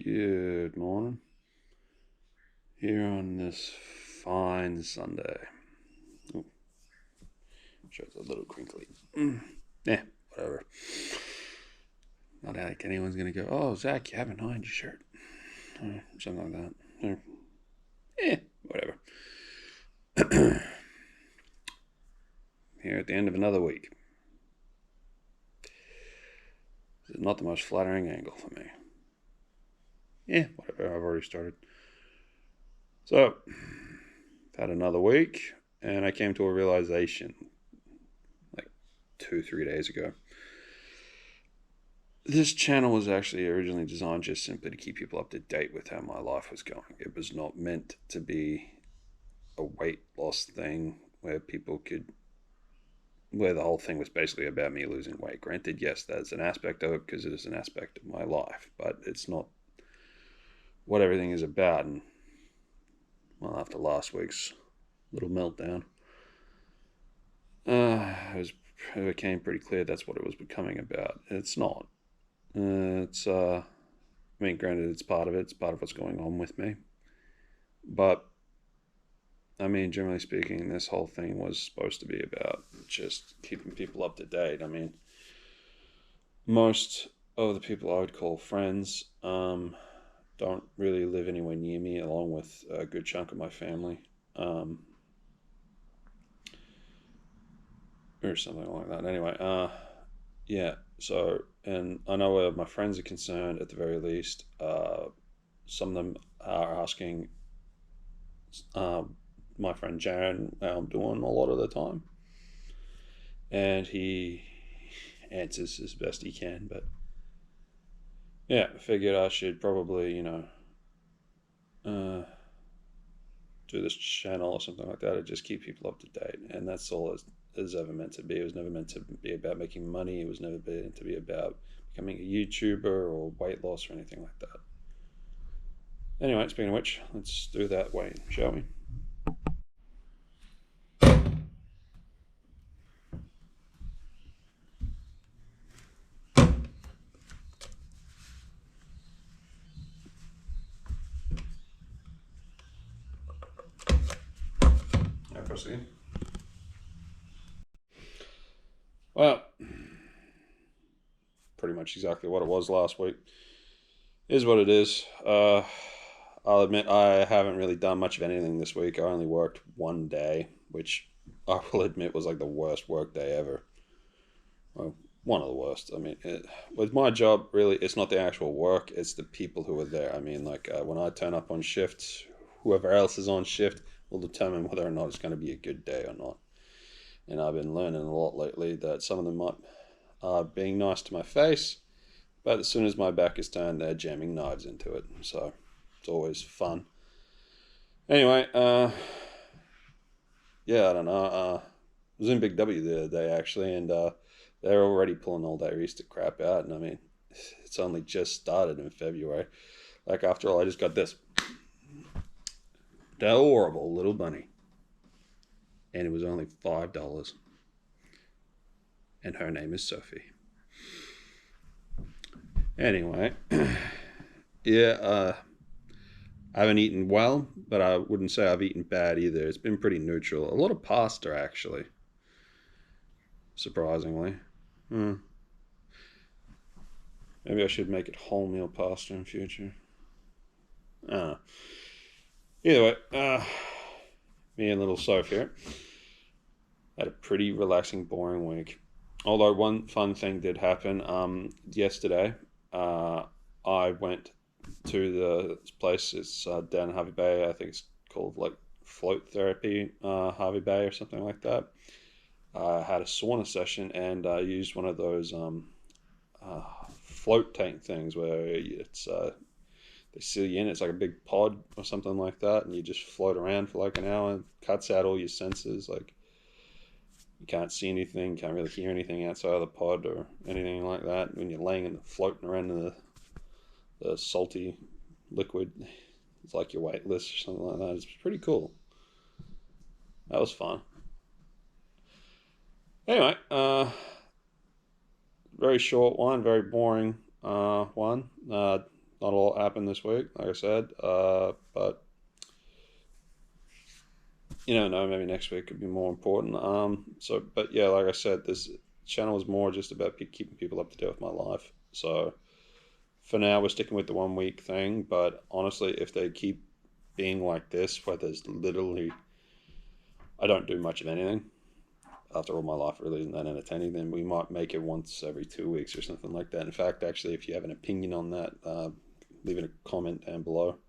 Good morning. Here on this fine Sunday. Oh, shirt's a little crinkly. Yeah, whatever. Not like anyone's gonna go, "Oh, Zach, you haven't ironed your shirt," or something like that. Whatever. Here at the end of another week. This is not the most flattering angle for me. Whatever. I've already started. So, had another week, and I came to a realization like 2, 3 days ago. This channel was actually originally designed just simply to keep people up to date with how my life was going. It was not meant to be a weight loss thing where where the whole thing was basically about me losing weight. Granted, yes, that's an aspect of it because it is an aspect of my life, but it's not what everything is about. And well, after last week's little meltdown, it became pretty clear that's what it was becoming about. It's not. I mean, granted, it's part of it. It's part of what's going on with me. But, I mean, generally speaking, this whole thing was supposed to be about just keeping people up to date. I mean, most of the people I would call friends don't really live anywhere near me, along with a good chunk of my family. Or something like that. Anyway, yeah. So, and I know where my friends are concerned, at the very least, some of them are asking uh, my friend Jaron how I'm doing a lot of the time, and he answers as best he can. But yeah, I figured I should probably, uh, do this channel or something like that to just keep people up to date, and that's all it is ever meant to be. It was never meant to be about making money. It was never meant to be about becoming a YouTuber or weight loss or anything like that. Anyway, speaking of which, let's do that way, shall we? I proceed. Well, pretty much exactly what it was last week. Is what it is. I'll admit I haven't really done much of anything this week. I only worked one day, which I will admit was like the worst work day ever. Well, one of the worst. I mean, with my job, really, it's not the actual work; it's the people who are there. I mean, like when I turn up on shift, whoever else is on shift will determine whether or not it's going to be a good day or not. And I've been learning a lot lately that some of them might are being nice to my face, but as soon as my back is turned, they're jamming knives into it. So it's always fun. Anyway, yeah, I don't know. I was in Big W the other day actually, and they're already pulling all their Easter crap out. And I mean, it's only just started in February. Like after all, I just got this adorable little bunny, and it was only $5, and her name is Sophie. Anyway, yeah, I haven't eaten well, but I wouldn't say I've eaten bad either. It's been pretty neutral. A lot of pasta, actually, surprisingly. Hmm. Maybe I should make it wholemeal pasta in future. Uh, Either way, me and little Soph here had a pretty relaxing, boring week. Although one fun thing did happen. Yesterday, I went to the place. It's down in Harvey Bay. I think it's called like Float Therapy, Harvey Bay or something like that. I had a sauna session and I used one of those uh, float tank things where they seal you in. It's like a big pod or something like that, and you just float around for like an hour. It cuts out all your senses. Like you can't see anything, can't really hear anything outside of the pod or anything like that. When you're laying and floating around in the salty liquid, it's like you're weightless or something like that. It's pretty cool. That was fun. Anyway, very short one, very boring one. not a lot happened this week, like I said. But you don't know, maybe next week could be more important. But yeah, like I said, this channel is more just about keeping people up to date with my life. So for now, we're sticking with the 1 week thing. But honestly, if they keep being like this, where there's literally, I don't do much of anything. After all, my life really isn't that entertaining. Then we might make it once every 2 weeks or something like that. In fact, actually, if you have an opinion on that, leave it a comment down below.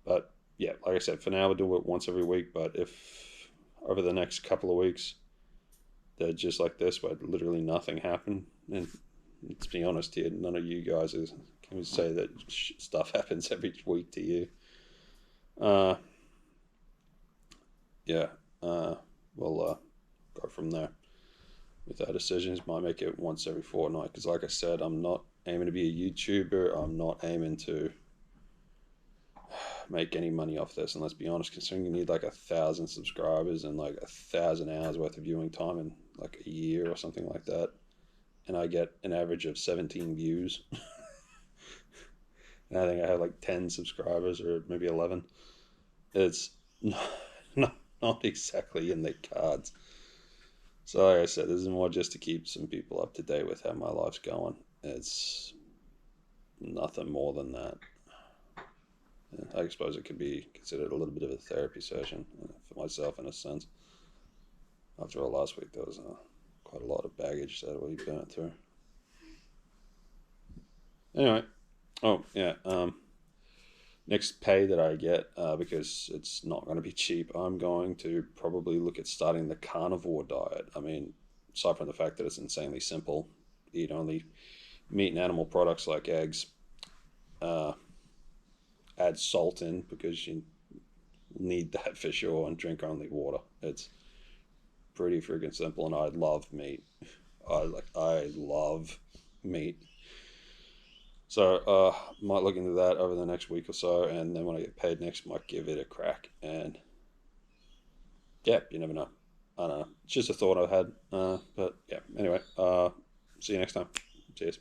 But yeah, like I said, for now we'll do it once every week. But if over the next couple of weeks they're just like this, where literally nothing happened, and let's be honest here, none of you guys can say that stuff happens every week to you. Yeah, we'll go from there with our decisions. Might make it once every fortnight because, like I said, I'm not aiming to be a YouTuber. I'm not aiming to make any money off this. And let's be honest, considering you need like 1,000 subscribers and like 1,000 hours worth of viewing time in like a year or something like that, and I get an average of 17 views, and I think I have like 10 subscribers or maybe 11. It's not exactly in the cards. So like I said, this is more just to keep some people up to date with how my life's going. It's nothing more than that. I suppose it could be considered a little bit of a therapy session for myself in a sense. After all, last week there was quite a lot of baggage that we burnt through. Anyway, oh yeah, next pay that I get, because it's not going to be cheap, I'm going to probably look at starting the carnivore diet. I mean, aside from the fact that it's insanely simple, eat only meat and animal products like eggs, add salt in because you need that for sure, and drink only water. It's pretty freaking simple, and I love meat. I love meat. So might look into that over the next week or so, and then when I get paid next, might give it a crack. And yeah, you never know. I don't know. It's just a thought I've had. But yeah, anyway, see you next time. Cheers.